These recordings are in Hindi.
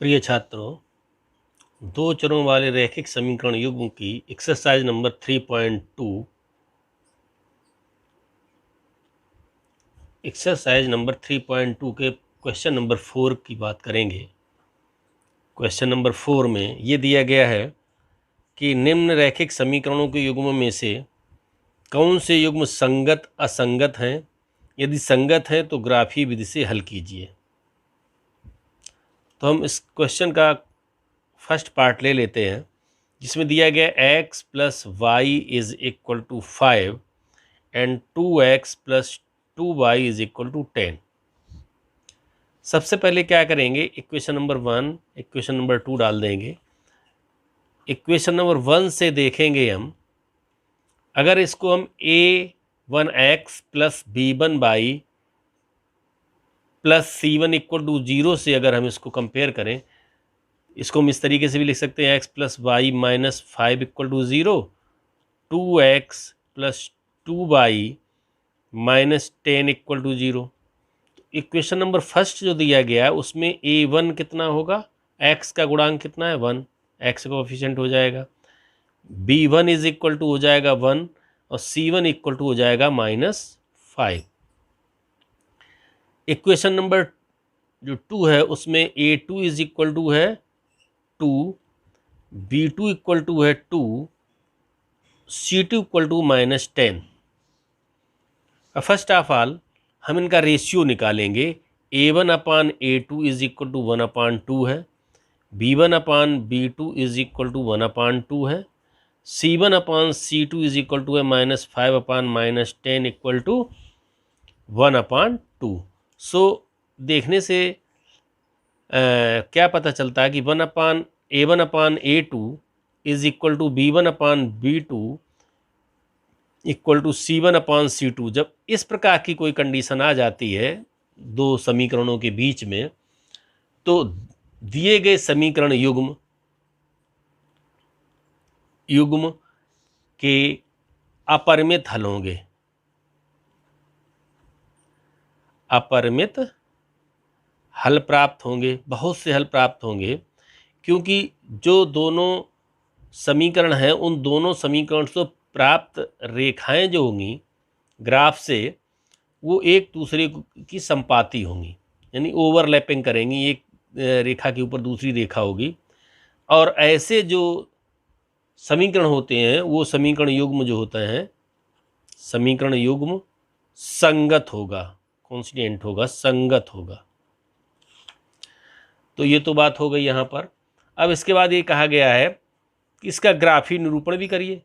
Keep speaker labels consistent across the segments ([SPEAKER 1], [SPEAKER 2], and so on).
[SPEAKER 1] प्रिय छात्रों, दो चरों वाले रैखिक समीकरण युग्म की एक्सरसाइज नंबर 3.2 के क्वेश्चन नंबर 4 की बात करेंगे। क्वेश्चन नंबर 4 में ये दिया गया है कि निम्न रैखिक समीकरणों के युग्म में से कौन से युग्म संगत असंगत हैं। यदि संगत हैं तो ग्राफी विधि से हल कीजिए। तो हम इस क्वेश्चन का फर्स्ट पार्ट ले लेते हैं, जिसमें दिया गया x plus y is equal to 5 and 2x plus 2y is equal to 10। सबसे पहले क्या करेंगे, इक्वेशन नंबर 1 इक्वेशन नंबर 2 डाल देंगे। इक्वेशन नंबर 1 से देखेंगे हम, अगर इसको हम a1x plus b1y plus c1 equal to 0 से अगर हम इसको कंपेयर करें, इसको हम इस तरीके से भी लिख सकते हैं x plus y minus 5 equal to 0, 2x plus 2y minus 10 equal to 0। Equation number first जो दिया गया है उसमें a1 कितना होगा, x का गुणांक कितना है 1, x का कोफिशिएंट हो जाएगा। b1 इज इक्वल टू हो जाएगा 1 और c1 इक्वल टू हो जाएगा -5। इक्वेशन नंबर जो 2 है उसमें a2 इज इक्वल टू है 2, b2 इक्वल टू है 2, c2 equal to -10। First of all हम इनका रेशियो निकालेंगे। a1 upon a2 is equal to 1 upon 2 है, b1 upon b2 is equal to 1 upon 2 है, c1 upon c2 is equal to है -5 अपान -10 इक्वल टू 1 अपान 2। सो देखने से क्या पता चलता है कि 1 upon a2 is equal to b1 upon b2 equal to c1 upon c2। जब इस प्रकार की कोई कंडीशन आ जाती है दो समीकरणों के बीच में, तो दिए गए समीकरण युग्म के अपरिमित हल होंगे। अपरिमित हल प्राप्त होंगे, बहुत से हल प्राप्त होंगे, क्योंकि जो दोनों समीकरण हैं उन दोनों समीकरण से प्राप्त रेखाएं जो होंगी ग्राफ से, वो एक दूसरे की संपाती होंगी, यानी ओवरलैपिंग करेंगी, एक रेखा के ऊपर दूसरी रेखा होगी। और ऐसे जो समीकरण होते हैं वो समीकरण युग्म जो होते हैं, समीकरण युग्म संगत होगा, कॉन्स्टिट्यूएंट होगा, संगत होगा। तो ये तो बात हो गई यहाँ पर। अब इसके बाद ये कहा गया है कि इसका ग्राफी निरूपण भी करिए।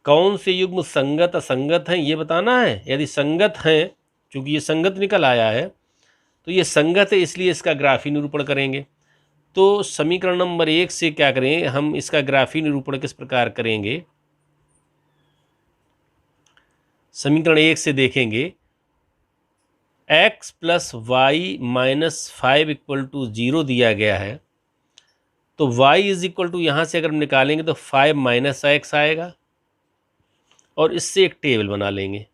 [SPEAKER 1] कौन से युग्म संगत असंगत हैं ये बताना है। यदि संगत हैं, चूंकि ये संगत निकल आया है तो ये संगत है, इसलिए इसका ग्राफी निरूपण करेंगे। तो समीकरण नंबर 1 से क्या करें, हम इसका ग्राफी निरूपण किस प्रकार करेंगे। समीकरण 1 से देखेंगे, x plus y minus 5 equal to 0 दिया गया है, तो y इज इक्वल टू यहाँ से अगर हम निकालेंगे तो 5 माइनस एक्स आएगा और इससे एक टेबल बना लेंगे।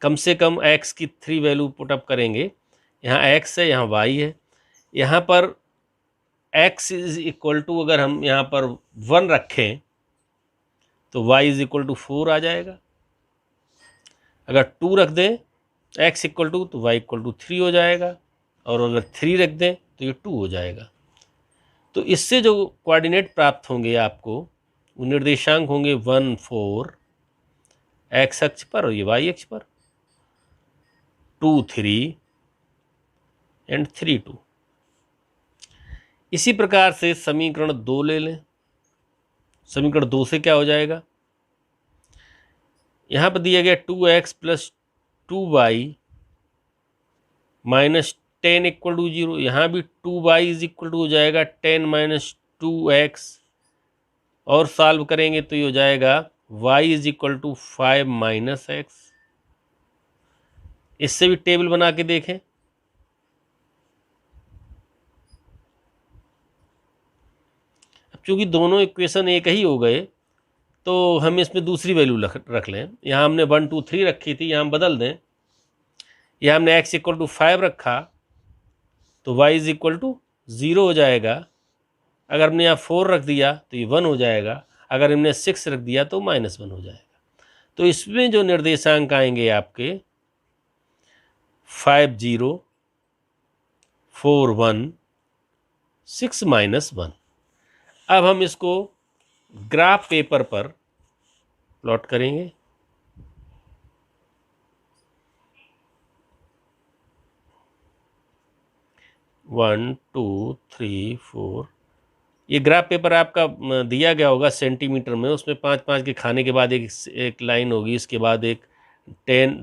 [SPEAKER 1] कम से कम x की 3 वैल्यू पुटअप करेंगे। यहाँ x है, यहाँ y है। यहाँ पर x इज इक्वल टू अगर हम यहाँ पर 1 रखें तो y इज इक्वल टू 4 आ जाएगा। अगर 2 रख दें x इक्वल टू तो y इक्वल टू 3 हो जाएगा, और अगर 3 रख दें तो ये 2 हो जाएगा। तो इससे जो कोऑर्डिनेट प्राप्त होंगे आपको, वो निर्देशांक होंगे 1 4 x अक्ष पर और ये y अक्ष पर, 2 3 एंड 3 2। इसी प्रकार से समीकरण 2 ले लें। समीकरण 2 से क्या हो जाएगा, यहाँ पर दिया गया 2x plus 2y minus 10 equal to 0। यहाँ भी 2y इज इक्वल टू हो जाएगा 10 माइनस 2x, और सॉल्व करेंगे तो ये हो जाएगा y is equal to 5 minus x. इससे भी टेबल बना के देखें। अब चूंकि दोनों इक्वेशन एक ही हो गए तो हम इसमें दूसरी वैल्यू रख लें। यहाँ हमने 1 2 3 रखी थी, यहाँ हम बदल दें। या हमने x इक्वल टू 5 रखा तो y इज इक्वल टू 0 हो जाएगा। अगर हमने यहाँ 4 रख दिया तो ये 1 हो जाएगा। अगर हमने 6 रख दिया तो -1 हो जाएगा। तो इसमें जो निर्देशांक आएंगे आपके 5 0 4 1 6 -1। अब हम इसको ग्राफ पेपर पर प्लॉट करेंगे। वन टू थ्री फोर, ये ग्राफ पेपर आपका दिया गया होगा सेंटीमीटर में। उसमें 5-5 के खाने के बाद एक लाइन होगी, इसके बाद एक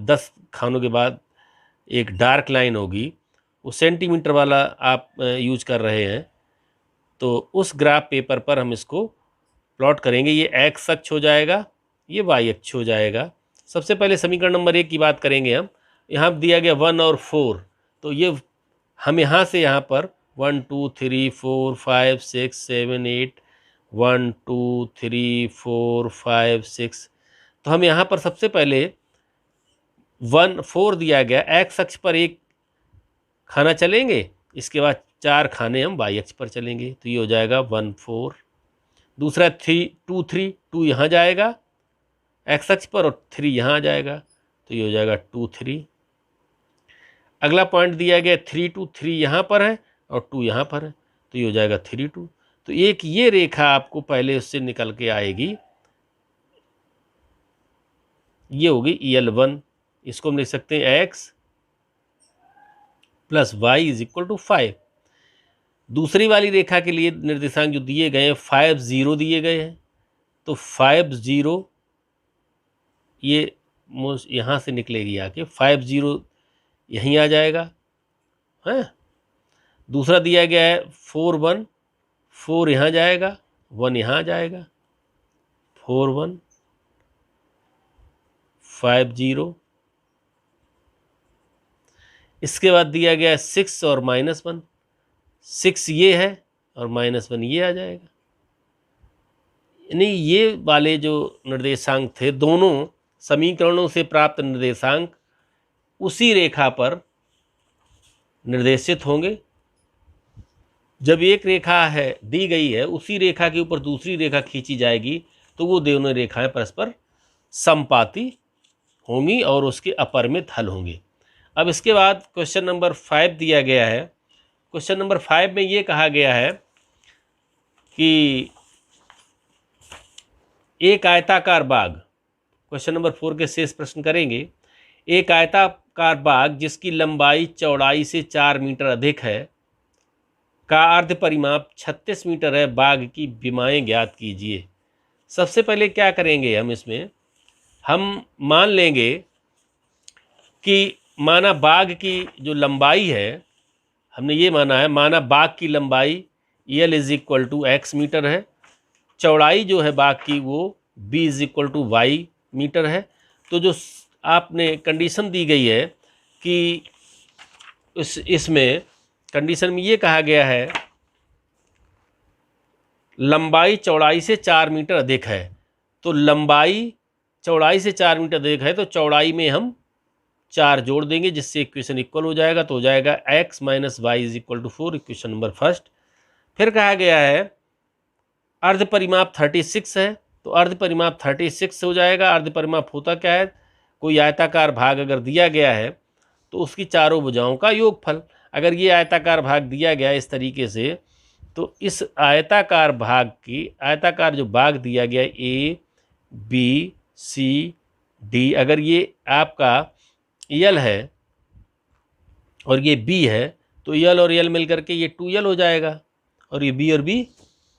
[SPEAKER 1] 10 खानों के बाद एक डार्क लाइन होगी। वो सेंटीमीटर वाला आप यूज कर रहे हैं, तो उस ग्राफ पेपर पर हम इसको प्लॉट करेंगे। ये एक्स अक्ष हो जाएगा, ये वाई अक्ष हो जाएगा। सबसे पहले समीकरण नंबर 1 की बात करेंगे हम। यहाँ दिया गया 1 और 4, तो ये हम यहाँ से यहाँ पर 1 2 3 4 5 6 7 8 1 2 3 4 5 6, तो हम यहाँ पर सबसे पहले 1 4 दिया गया, एक्स अक्ष पर एक खाना चलेंगे, इसके बाद 4 खाने हम वाई अक्ष पर चलेंगे, तो ये हो जाएगा 1 4। दूसरा 3 2 3, 2 यहाँ जाएगा एक्स अक्ष पर और 3 यहाँ आ जाएगा, तो ये हो जाएगा 2 3। अगला पॉइंट दिया गया 3 2, 3 यहाँ पर है और 2 यहाँ पर है, तो ये हो जाएगा 3 2। तो एक ये रेखा आपको पहले उससे निकल के आएगी, ये होगी EL1। इसको हम लिख सकते हैं x plus y is equal to 5। दूसरी वाली रेखा के लिए निर्देशांक जो दिए गए हैं 5 0 दिए गए हैं, तो 5 0 ये यहाँ से निकलेगी आके 5 0 यहीं आ जाएगा है। दूसरा दिया गया है 4 1, 4 यहाँ जाएगा, 1 यहाँ आ जाएगा, 4 1 5 0। इसके बाद दिया गया है 6 और -1, 6 ये है और -1 ये आ जाएगा। यानी ये वाले जो निर्देशांक थे, दोनों समीकरणों से प्राप्त निर्देशांक उसी रेखा पर निर्देशित होंगे। जब एक रेखा है दी गई है, उसी रेखा के ऊपर दूसरी रेखा खींची जाएगी, तो वो दोनों रेखाएं परस्पर समपाती होंगी और उसके अपरिमित हल होंगे। अब इसके बाद क्वेश्चन नंबर 5 दिया गया है। क्वेश्चन नंबर 5 में ये कहा गया है कि एक आयताकार बाग, क्वेश्चन नंबर 4 के शेष प्रश्न करेंगे। एक आयताकार बाग जिसकी लंबाई चौड़ाई से 4 मीटर अधिक है का अर्ध परिमाप 36 मीटर है, बाग की विमाएं ज्ञात कीजिए। सबसे पहले क्या करेंगे इसमें हम मान लेंगे कि माना बाग की जो लंबाई है, हमने ये माना है, माना बाग की लंबाई L is equal to x metre है, चौड़ाई जो है बाग की वो B is equal to y metre है। तो जो आपने कंडीशन दी गई है कि इसमें कंडीशन में ये कहा गया है लंबाई चौड़ाई से 4 मीटर अधिक है, तो लंबाई चौड़ाई से 4 मीटर अधिक है, तो चौड़ाई में हम 4 जोड़ देंगे जिससे इक्वेशन इक्वल हो जाएगा, तो हो जाएगा x minus y is equal to 4, equation number first. फिर कहा गया है अर्ध परिमाप 36 है, तो अर्ध परिमाप 36 हो जाएगा। अर्ध परिमाप होता क्या है, कोई आयताकार भाग अगर दिया गया है तो उसकी चारों भुजाओं का योगफल। अगर ये आयताकार भाग दिया गया इस तरीके से, तो इस आयताकार भाग की, आयताकार जो भाग दिया गया A B C D, अगर ये आपका L है और ये B है, तो L और L मिलकर के ये 2L हो जाएगा, और ये B और B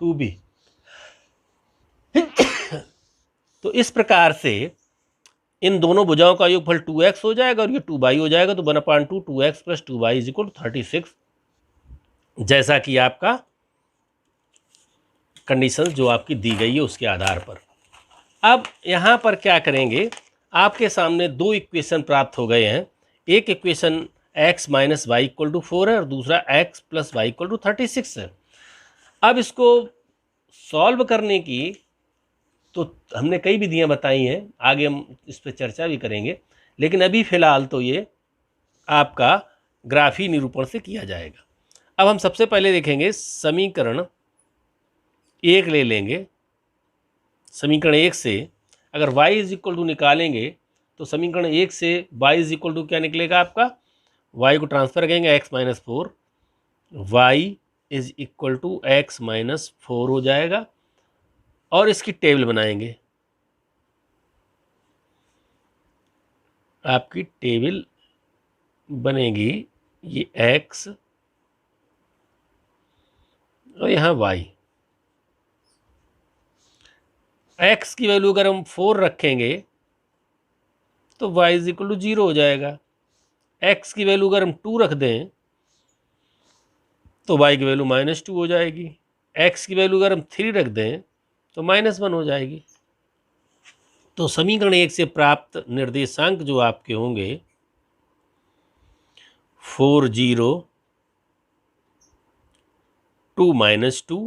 [SPEAKER 1] 2B। तो इस प्रकार से इन दोनों भुजाओं का योगफल 2x हो जाएगा और ये 2y हो जाएगा, तो 1/2 2x plus 2y is equal to 36, जैसा कि आपका कंडीशन जो आपकी दी गई है उसके आधार पर। अब यहाँ पर क्या करेंगे, आपके सामने दो इक्वेशन प्राप्त हो गए हैं। एक equation x minus y equal to 4 है और दूसरा x plus y equal to 36 है। अब इसको सॉल्व करने की तो हमने कई विधियां बताई हैं, आगे हम इस पर चर्चा भी करेंगे, लेकिन अभी फ़िलहाल तो ये आपका ग्राफी निरूपण से किया जाएगा। अब हम सबसे पहले देखेंगे समीकरण 1 ले लेंगे। समीकरण 1 से अगर y इज इक्वल टू निकालेंगे तो समीकरण 1 से y इज इक्वल टू क्या निकलेगा आपका, y को ट्रांसफर करेंगे x minus 4, y is equal to x minus 4 हो जाएगा और इसकी टेबल बनाएंगे। आपकी टेबल बनेगी ये x और यहाँ y। x की वैल्यू अगर हम 4 रखेंगे तो y इज इक्वल टू 0 हो जाएगा। x की वैल्यू अगर हम 2 रख दें तो y की वैल्यू -2 हो जाएगी। x की वैल्यू अगर हम 3 रख दें तो -1 हो जाएगी। तो समीकरण 1 से प्राप्त निर्देशांक जो आपके होंगे 4 0 2 -2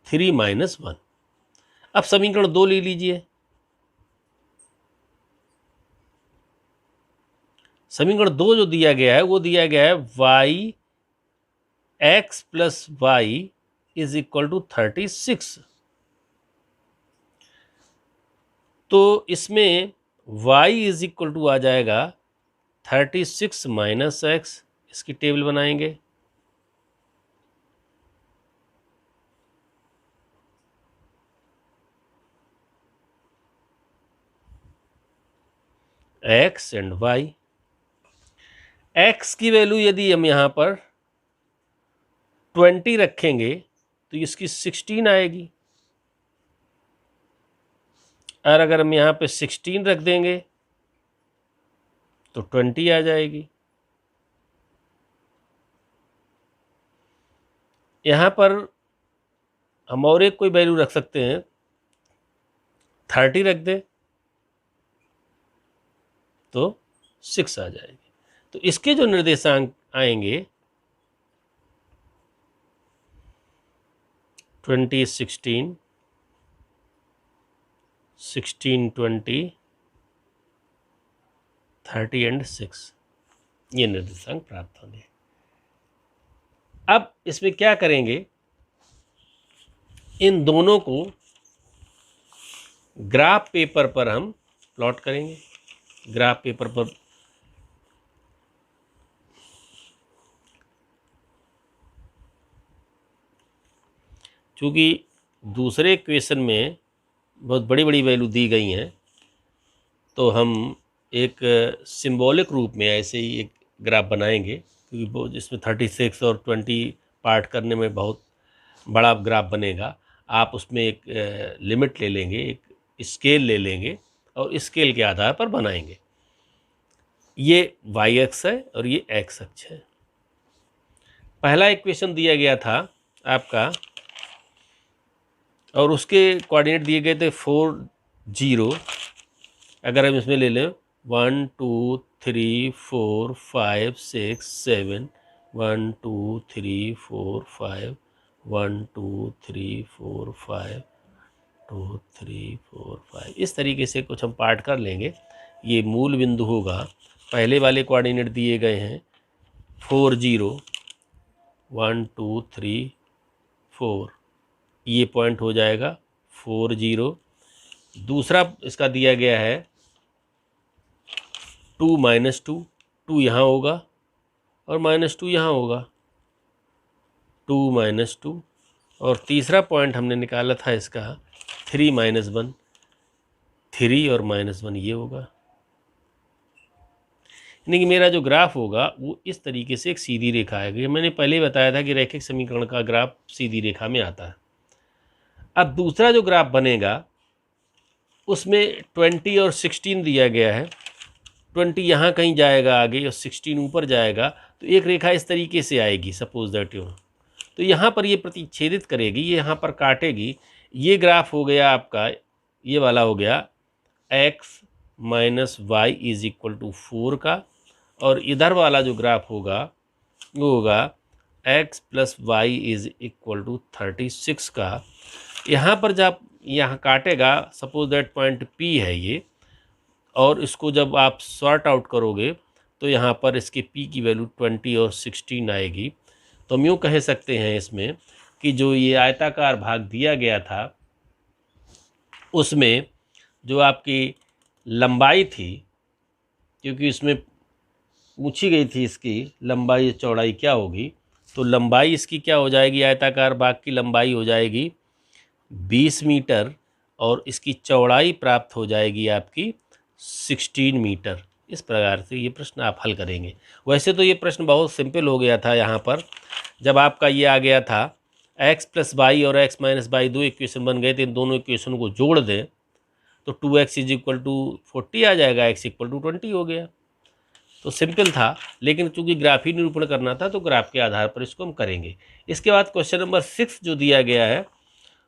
[SPEAKER 1] 3 -1। अब समीकरण 2 ले लीजिए। समीकरण 2 जो दिया गया है वो दिया गया है y x plus y is equal to 36। तो इसमें y इज इक्वल टू आ जाएगा 36 माइनस एक्स। इसकी टेबल बनाएंगे। x and y। x की वैल्यू यदि हम यहाँ पर 20 रखेंगे तो इसकी 16 आएगी, और अगर हम यहाँ पे 16 रख देंगे तो 20 आ जाएगी। यहाँ पर हम और एक कोई वैल्यू रख सकते हैं, 30 रख दें तो 6 आ जाएगी। तो इसके जो निर्देशांक आएंगे 20 16 16 20 30 एंड 6, ये निर्देशांक प्राप्त होंगे। अब इसमें क्या करेंगे, इन दोनों को ग्राफ पेपर पर हम प्लॉट करेंगे। ग्राफ पेपर पर चूँकि दूसरे क्वेश्चन में बहुत बड़ी बड़ी वैल्यू दी गई हैं, तो हम एक सिंबॉलिक रूप में ऐसे ही एक ग्राफ बनाएंगे, क्योंकि वो जिसमें 36 और 20 पार्ट करने में बहुत बड़ा ग्राफ बनेगा। आप उसमें एक लिमिट ले लेंगे, एक स्केल ले लेंगे और स्केल के आधार पर बनाएंगे। ये y अक्ष है और ये x अक्ष है। पहला इक्वेशन दिया गया था आपका और उसके कोऑर्डिनेट दिए गए थे 4 0। अगर हम इसमें ले लें 1 2 3 4 5 6 7 1 2 3 4 5 1 2 3 4 5 2 3 4 5, इस तरीके से कुछ हम पार्ट कर लेंगे। ये मूल बिंदु होगा। पहले वाले कोऑर्डिनेट दिए गए हैं 4 0 1 2 3 4, ये पॉइंट हो जाएगा 4 0। दूसरा इसका दिया गया है 2 -2, 2 यहाँ होगा और -2 यहाँ होगा, 2 -2। और तीसरा पॉइंट हमने निकाला था इसका 3 -1, 3 और -1 ये होगा। यानी कि मेरा जो ग्राफ होगा वो इस तरीके से एक सीधी रेखा आएगी। मैंने पहले ही बताया था कि रैखिक समीकरण का ग्राफ सीधी रेखा में आता है। अब दूसरा जो ग्राफ बनेगा उसमें 20 और 16 दिया गया है। 20 यहाँ कहीं जाएगा आगे और 16 ऊपर जाएगा, तो एक रेखा इस तरीके से आएगी, सपोज दैट यू। तो यहाँ पर ये प्रतिच्छेदित करेगी, ये यहाँ पर काटेगी। ये ग्राफ हो गया आपका, ये वाला हो गया x minus y is equal to 4 का, और इधर वाला जो ग्राफ होगा वो होगा x plus y is equal to 36 का। यहाँ पर जब यहाँ काटेगा, सपोज दैट पॉइंट P है ये, और इसको जब आप सॉर्ट आउट करोगे तो यहाँ पर इसके p की वैल्यू 20 और 16 आएगी। तो हम यूँ कह सकते हैं इसमें कि जो ये आयताकार भाग दिया गया था उसमें जो आपकी लंबाई थी, क्योंकि इसमें पूछी गई थी इसकी लंबाई चौड़ाई क्या होगी, तो लंबाई इसकी क्या हो जाएगी, आयताकार भाग की लंबाई हो जाएगी 20 मीटर और इसकी चौड़ाई प्राप्त हो जाएगी आपकी 16 मीटर। इस प्रकार से ये प्रश्न आप हल करेंगे। वैसे तो ये प्रश्न बहुत सिंपल हो गया था यहाँ पर, जब आपका ये आ गया था x प्लस वाई और x माइनस वाई दो इक्वेशन बन गए थे, इन दोनों इक्वेशन को जोड़ दें तो 2x इज इक्वल टू 40 आ जाएगा, x इक्वल टू 20 हो गया। तो सिंपल था, लेकिन चूंकि ग्राफी निरूपण करना था तो ग्राफ के आधार पर इसको हम करेंगे। इसके बाद क्वेश्चन नंबर 6 जो दिया गया है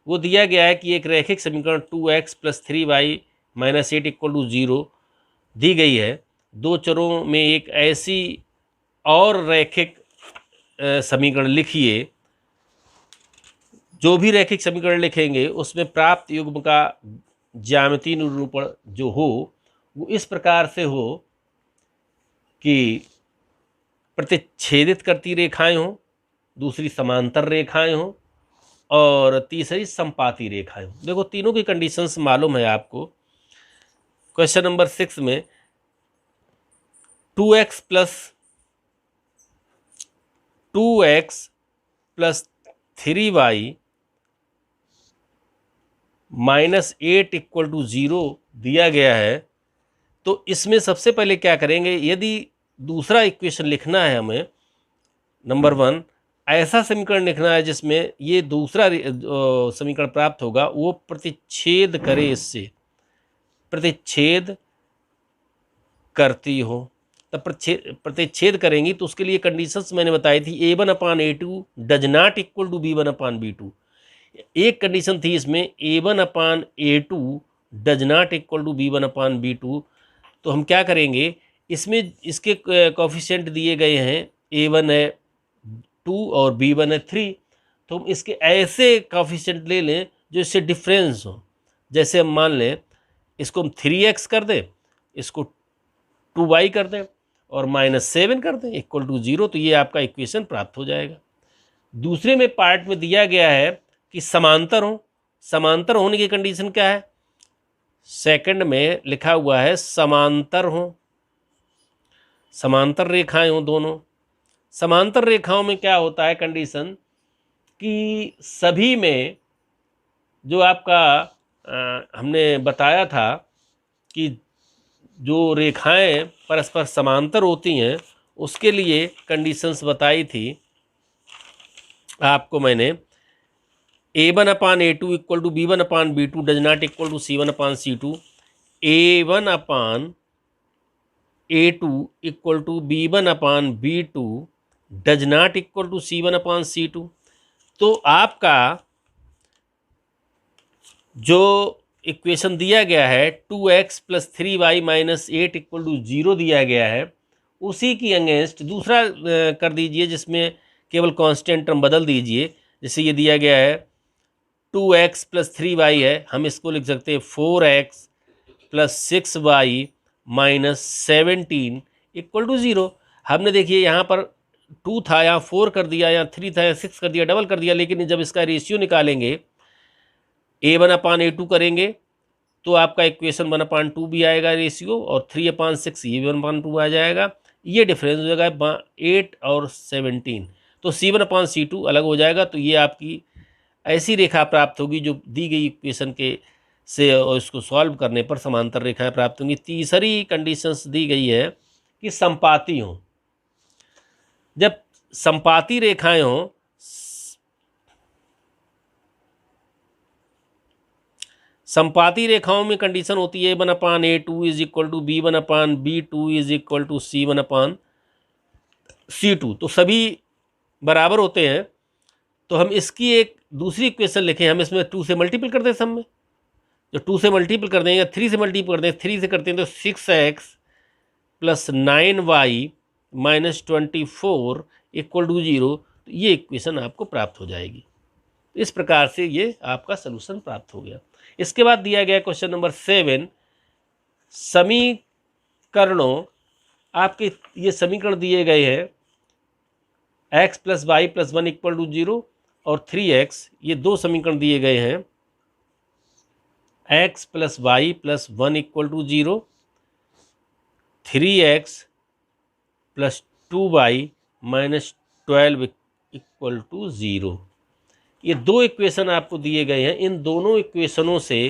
[SPEAKER 1] वो दिया गया है कि एक रैखिक समीकरण 2x plus 3y minus 8 equal to 0 दी गई है। दो चरों में एक ऐसी और रैखिक समीकरण लिखिए। जो भी रैखिक समीकरण लिखेंगे उसमें प्राप्त युग्म का ज्यामितीय निरूपण जो हो वो इस प्रकार से हो कि प्रतिच्छेदित करती रेखाएं हों, दूसरी समांतर रेखाएं हों और तीसरी संपाती रेखाएं हों। देखो तीनों की कंडीशंस मालूम है आपको। क्वेश्चन नंबर 6 में 2x plus 3y minus 8 equal to 0 दिया गया है। तो इसमें सबसे पहले क्या करेंगे, यदि दूसरा इक्वेशन लिखना है हमें, नंबर 1 ऐसा समीकरण लिखना है जिसमें ये दूसरा समीकरण प्राप्त होगा, वो प्रतिच्छेद करे, इससे प्रतिच्छेद करती हो, तब प्रतिच्छेद करेंगी। तो उसके लिए कंडीशंस मैंने बताई थी, a1/a2 does not equal to b1/b2। एक कंडीशन थी इसमें a1/a2 does not equal to b1/b2। तो हम क्या करेंगे, इसमें इसके कोफिशिएंट दिए गए हैं, a1 है 2 और b1 है 3। तो हम इसके ऐसे कोफिशिएंट ले लें जो इससे डिफरेंस हो। जैसे हम मान लें इसको हम 3x कर दें, इसको 2y कर दें और -7 कर दें इक्वल टू 0, तो ये आपका इक्वेशन प्राप्त हो जाएगा। दूसरे में पार्ट में दिया गया है कि समांतर हो। समांतर होने की कंडीशन क्या है, सेकंड में लिखा हुआ है समांतर हो, समांतर रेखाएं हो दोनों। समांतर रेखाओं में क्या होता है कंडीशन कि सभी में जो आपका हमने बताया था कि जो रेखाएं परस्पर समांतर होती हैं उसके लिए कंडीशंस बताई थी आपको मैंने। a1/a2 equal to b1/b2 does not equal to c1/c2। a1/a2 equal to b1/b2 does not equal to c1/c2। तो आपका जो इक्वेशन दिया गया है 2x plus 3y minus 8 equal to 0 दिया गया है, उसी की अगेंस्ट दूसरा कर दीजिए जिसमें केवल कांस्टेंट टर्म बदल दीजिए। जैसे ये दिया गया है 2x प्लस 3y है, हम इसको लिख सकते हैं 4x plus 6y minus 17 equal to 0। हमने देखिए यहाँ पर 2 था, यहाँ 4 कर दिया, यहाँ 3 था, यहाँ 6 कर दिया, डबल कर दिया। लेकिन जब इसका रेशियो निकालेंगे a1/a2 करेंगे तो आपका इक्वेशन 1/2 भी आएगा रेशियो, और 3/6 ये भी 1/2 आ जाएगा। ये डिफरेंस हो जाएगा 8 और 17, तो c1/c2 अलग हो जाएगा। तो ये आपकी ऐसी रेखा प्राप्त होगी जो दी गई इक्वेशन के से और इसको सॉल्व करने पर समांतर रेखाएं प्राप्त होंगी। तीसरी कंडीशंस दी गई है कि संपाती हों। जब संपाती रेखाएं हों, संपाती रेखाओं में कंडीशन होती है a1/a2 is equal to b1/b2 is equal to c1/c2। तो सभी बराबर होते हैं। तो हम इसकी एक दूसरी इक्वेशन लिखें, हम इसमें 2 से मल्टीपल कर दें, सब में जो 2 से मल्टीपल कर देंगे, 3 से मल्टीपल कर दें, 3 से करते हैं तो 6x plus 9y minus 24 equal to 0। तो ये इक्वेशन आपको प्राप्त हो जाएगी। इस प्रकार से ये आपका सलूशन प्राप्त हो गया। इसके बाद दिया गया क्वेश्चन नंबर 7, समीकरणों आपके ये समीकरण दिए गए हैं x plus y plus 1 equal to 0 और 3x, ये दो समीकरण दिए गए हैं x plus y plus 1 equal to 0, 3x plus 2y minus 12 equal to 0। ये दो इक्वेशन आपको दिए गए हैं। इन दोनों इक्वेशनों से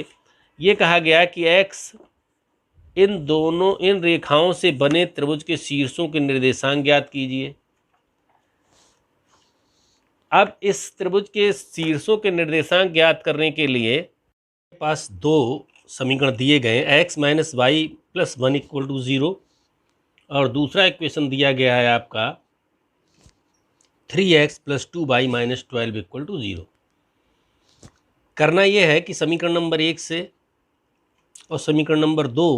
[SPEAKER 1] ये कहा गया कि x इन रेखाओं से बने त्रिभुज के शीर्षों के निर्देशांक ज्ञात कीजिए। अब इस त्रिभुज के शीर्षों के निर्देशांक ज्ञात करने के लिए पास दो समीकरण दिए गए हैं, x minus y plus 1 equal to 0 और दूसरा इक्वेशन दिया गया है आपका 3x plus 2y minus 12 equal to 0। करना यह है कि समीकरण नंबर 1 से और समीकरण नंबर 2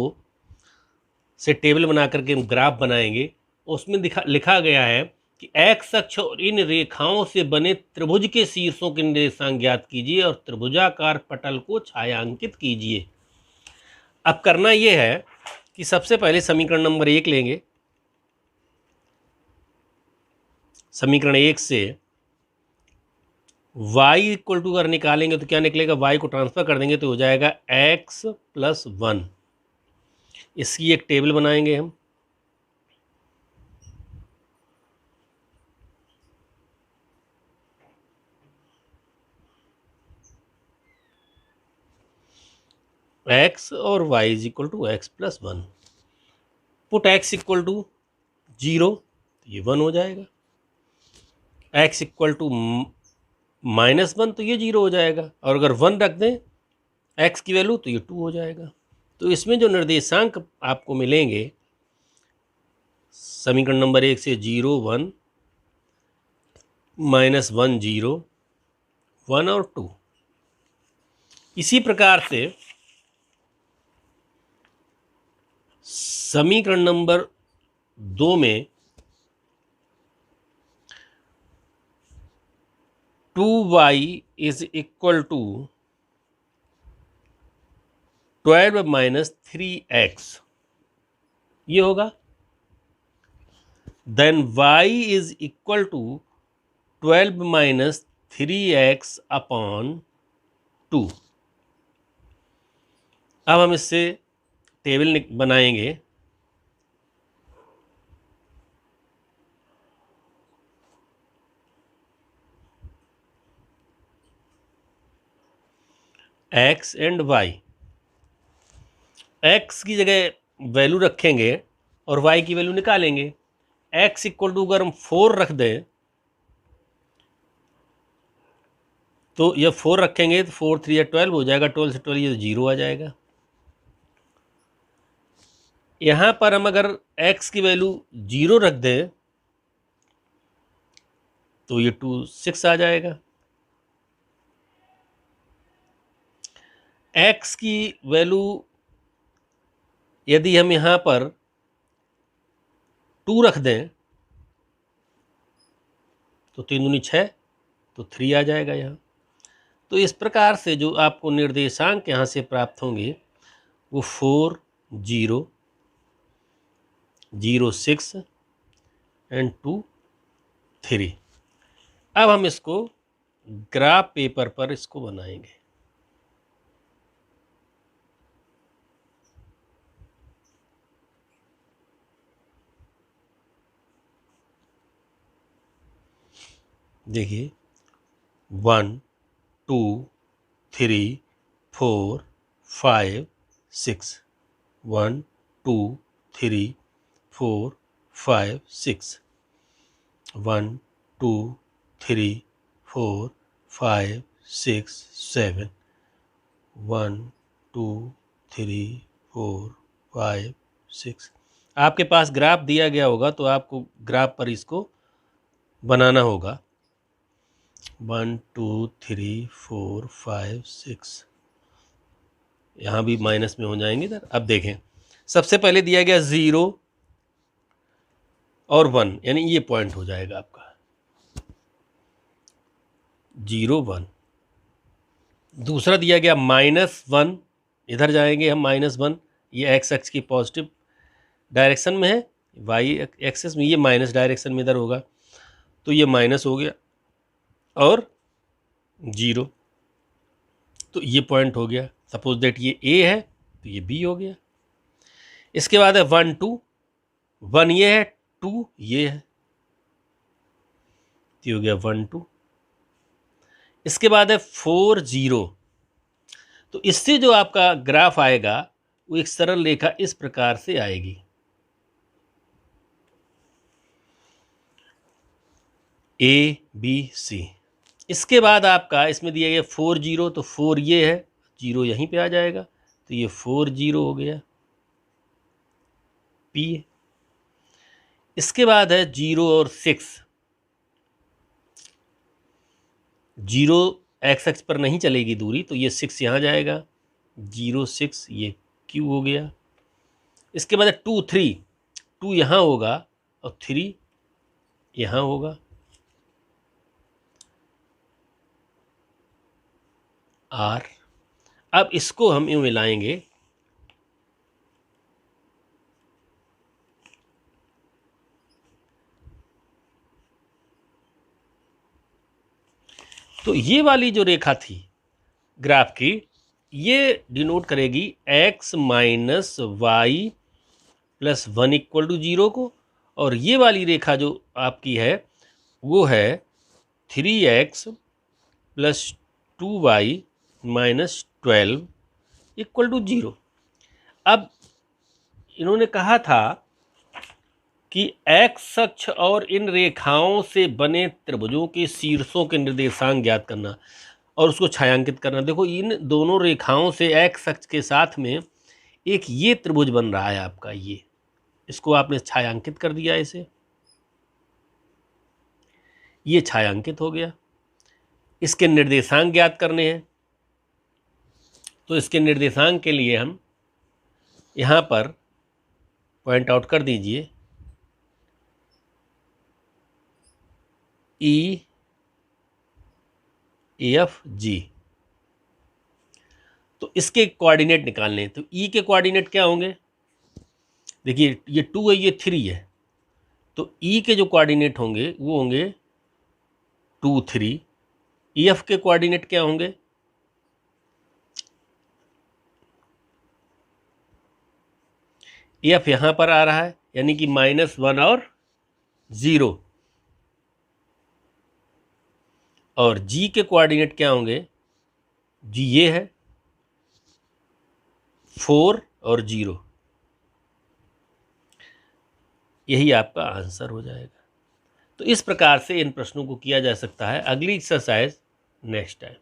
[SPEAKER 1] से टेबल बना करके हम ग्राफ बनाएंगे। उसमें लिखा गया है कि x अक्ष और इन रेखाओं से बने त्रिभुज के शीर्षों के निर्देशांक ज्ञात कीजिए और त्रिभुजाकार पटल को छायांकित कीजिए। अब करना यह है कि सबसे पहले समीकरण नंबर 1 लेंगे। समीकरण 1 से y इक्वल टू अगर निकालेंगे तो क्या निकलेगा, y को ट्रांसफर कर देंगे तो हो जाएगा x प्लस 1। इसकी एक टेबल बनाएंगे हम। x और y is equal to x plus 1। Put x equal to 0 तो ये 1 हो जाएगा, x इक्वल टू माइनस 1 तो ये 0 हो जाएगा, और अगर 1 रख दें x की वैल्यू तो ये 2 हो जाएगा। तो इसमें जो निर्देशांक आपको मिलेंगे समीकरण नंबर 1 से 0 1 माइनस 1 0 1 और 2। इसी प्रकार से समीकरण नंबर 2 में 2y is equal to 12 minus 3x ये होगा। Then y is equal to 12 minus 3x upon 2। अब हम इससे टेबल बनाएंगे। x एंड y, x की जगह वैल्यू रखेंगे और y की वैल्यू निकालेंगे। x इक्वल टू अगर हम 4 रख दें तो ये 4 रखेंगे तो 4 3 12 हो जाएगा, 12 से 12 ये 0 आ जाएगा। यहाँ पर हम अगर x की वैल्यू 0 रख दें तो ये 2 6 आ जाएगा। x की वैल्यू यदि हम यहाँ पर 2 रख दें तो 3 दूनी 6 तो 3 आ जाएगा यहाँ। तो इस प्रकार से जो आपको निर्देशांक यहाँ से प्राप्त होंगे वो 4 0 0 6 एंड 2 3। अब हम इसको ग्राफ पेपर पर इसको बनाएंगे। देखिए 1 2 3 4 5 6 1 2 3 4 5 6 1 2 3 4 5 6 7 1 2 3 4 5 6। आपके पास ग्राफ दिया गया होगा तो आपको ग्राफ पर इसको बनाना होगा। 1 2 3 4 5 6, यहाँ भी माइनस में हो जाएंगे इधर। अब देखें सबसे पहले दिया गया 0 और 1, यानी ये पॉइंट हो जाएगा आपका 0 1। दूसरा दिया गया -1, इधर जाएंगे हम -1, ये x अक्ष की पॉजिटिव डायरेक्शन में है, वाई एक्सेस में, ये माइनस डायरेक्शन में इधर होगा, तो ये माइनस हो गया और 0, तो ये पॉइंट हो गया। सपोज दैट ये ए है तो ये बी हो गया। इसके बाद है 1 2, 1 ये है, 2 ये है, तो हो गया 1 2। इसके बाद है 4 0। तो इससे जो आपका ग्राफ आएगा वो एक सरल रेखा इस प्रकार से आएगी। A B C. इसके बाद आपका इसमें दिया गया 4 0, तो 4 ये है, 0 यहीं पे आ जाएगा, तो ये 4 0 हो गया पी। इसके बाद है 0 और 6। 0 एक्स एक्स पर नहीं चलेगी दूरी, तो ये 6 यहाँ जाएगा, 0 6 ये क्यू हो गया। इसके बाद है 2 3, 2 यहाँ होगा और 3 यहाँ होगा, आर। अब इसको हम यूँ मिलाएंगे, तो ये वाली जो रेखा थी ग्राफ की, ये डिनोट करेगी x minus y plus 1 equal to 0 को, और ये वाली रेखा जो आपकी है वो है 3x plus 2y minus 12 equal to 0। अब इन्होंने कहा था कि एक्स अक्ष और इन रेखाओं से बने त्रिभुजों के शीर्षों के निर्देशांक ज्ञात करना और उसको छायांकित करना। देखो इन दोनों रेखाओं से एक्स अक्ष के साथ में एक ये त्रिभुज बन रहा है आपका, ये, इसको आपने छायांकित कर दिया, इसे, ये छायांकित हो गया। इसके निर्देशांक ज्ञात करने हैं, तो इसके निर्देशांक के लिए हम यहाँ पर पॉइंट आउट कर दीजिए ई एफ जी। तो इसके कोऑर्डिनेट निकालने हैं, तो ई के कोऑर्डिनेट क्या होंगे, देखिए ये 2 है, ये 3 है, तो ई के जो कोऑर्डिनेट होंगे वो होंगे 2 3। एफ के कोऑर्डिनेट क्या होंगे, एफ यहाँ पर आ रहा है यानी कि -1 और 0, और जी के कोऑर्डिनेट क्या होंगे, जी ये है 4 और 0। यही आपका आंसर हो जाएगा। तो इस प्रकार से इन प्रश्नों को किया जा सकता है। अगली एक्सरसाइज नेक्स्ट टाइम।